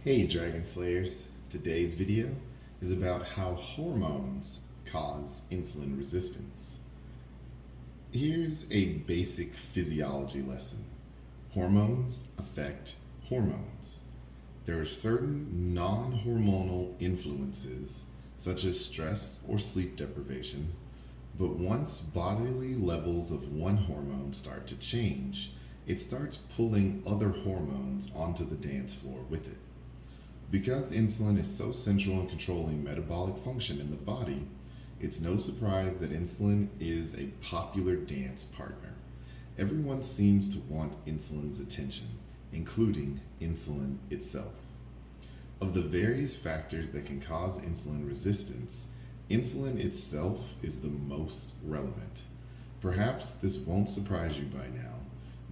Hey Dragon Slayers! Today's video is about how hormones cause insulin resistance. Here's a basic physiology lesson. Hormones affect hormones. There are certain non-hormonal influences such as stress or sleep deprivation, but once bodily levels of one hormone start to change, it starts pulling other hormones onto the dance floor with it. Because insulin is so central in controlling metabolic function in the body, it's no surprise that insulin is a popular dance partner. Everyone seems to want insulin's attention, including insulin itself. Of the various factors that can cause insulin resistance, insulin itself is the most relevant. Perhaps this won't surprise you by now,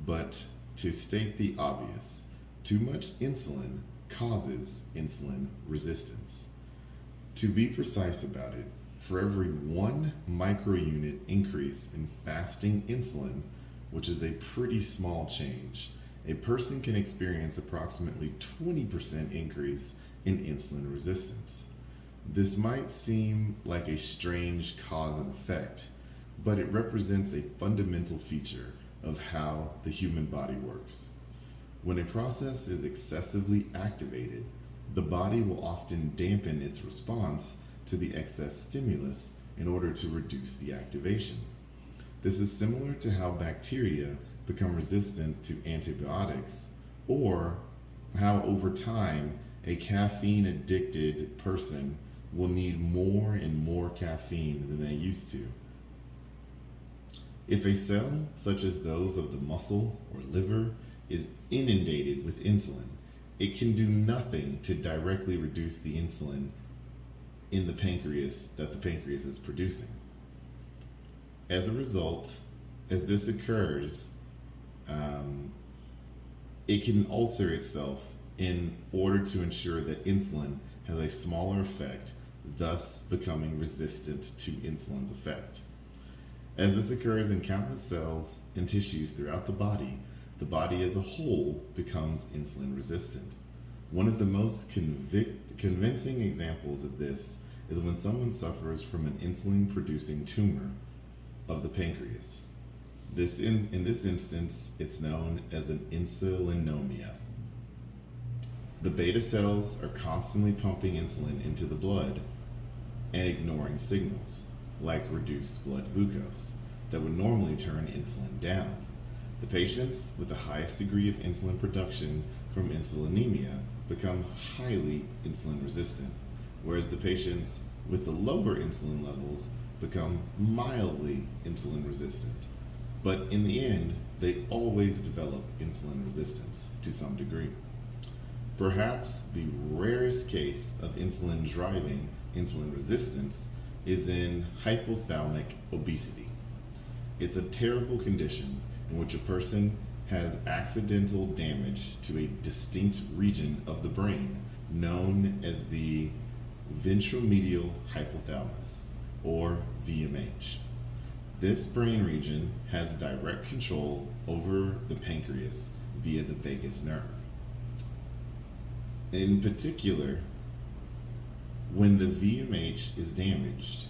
but to state the obvious, too much insulin causes insulin resistance. To be precise about it, for every 1 microunit increase in fasting insulin, which is a pretty small change, a person can experience approximately 20% increase in insulin resistance. This might seem like a strange cause and effect, but it represents a fundamental feature of how the human body works. When a process is excessively activated, the body will often dampen its response to the excess stimulus in order to reduce the activation. This is similar to how bacteria become resistant to antibiotics, or how over time a caffeine addicted person will need more and more caffeine than they used to. If a cell, such as those of the muscle or liver, is inundated with insulin, it can do nothing to directly reduce the insulin in the pancreas that the pancreas is producing. As a result, as this occurs, it can alter itself in order to ensure that insulin has a smaller effect, thus becoming resistant to insulin's effect. As this occurs in countless cells and tissues throughout the body as a whole becomes insulin resistant. One of the most convincing examples of this is when someone suffers from an insulin-producing tumor of the pancreas. In this instance, it's known as an insulinomia. The beta cells are constantly pumping insulin into the blood and ignoring signals, like reduced blood glucose, that would normally turn insulin down. The patients with the highest degree of insulin production from insulinemia become highly insulin resistant, whereas the patients with the lower insulin levels become mildly insulin resistant. But in the end, they always develop insulin resistance to some degree. Perhaps the rarest case of insulin driving insulin resistance is in hypothalamic obesity. It's a terrible condition in which a person has accidental damage to a distinct region of the brain known as the ventromedial hypothalamus, or VMH. This brain region has direct control over the pancreas via the vagus nerve. In particular, when the VMH is damaged,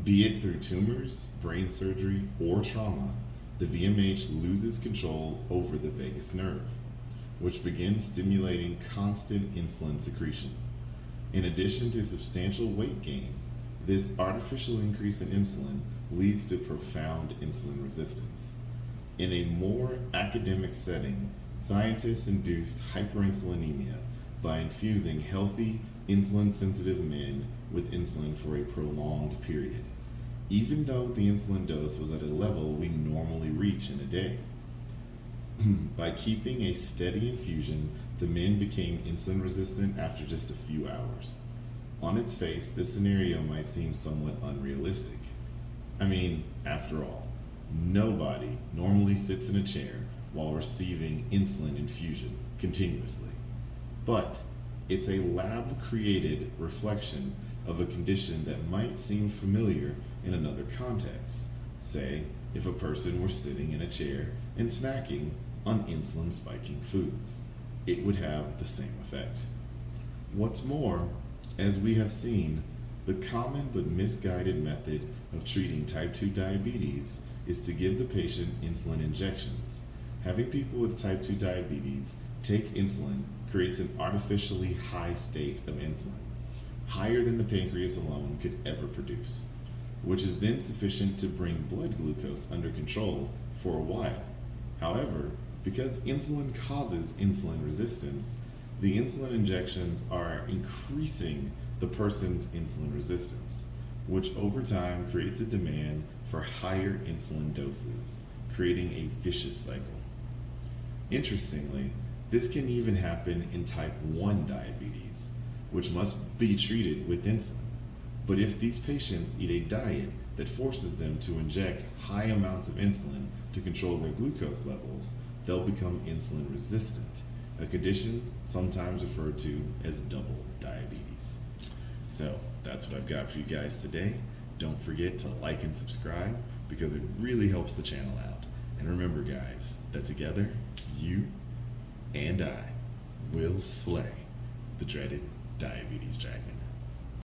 be it through tumors, brain surgery, or trauma, the VMH loses control over the vagus nerve, which begins stimulating constant insulin secretion. In addition to substantial weight gain, this artificial increase in insulin leads to profound insulin resistance. In a more academic setting, scientists induced hyperinsulinemia by infusing healthy, insulin-sensitive men with insulin for a prolonged period, even though the insulin dose was at a level we normally reach in a day. By keeping a steady infusion, the men became insulin resistant after just a few hours. On its face, this scenario might seem somewhat unrealistic. I mean, after all, nobody normally sits in a chair while receiving insulin infusion continuously. But it's a lab-created reflection of a condition that might seem familiar in another context. Say, if a person were sitting in a chair and snacking on insulin spiking foods. it would have the same effect. What's more, as we have seen, the common but misguided method of treating type 2 diabetes is to give the patient insulin injections. Having people with type 2 diabetes take insulin creates an artificially high state of insulin, higher than the pancreas alone could ever produce, which is then sufficient to bring blood glucose under control for a while. However, because insulin causes insulin resistance, the insulin injections are increasing the person's insulin resistance, which over time creates a demand for higher insulin doses, creating a vicious cycle. Interestingly, this can even happen in type 1 diabetes, which must be treated with insulin. But if these patients eat a diet that forces them to inject high amounts of insulin to control their glucose levels, they'll become insulin resistant, a condition sometimes referred to as double diabetes. So that's what I've got for you guys today. Don't forget to like and subscribe because it really helps the channel out. And remember guys, that together, you and I will slay the dreaded diabetes dragon.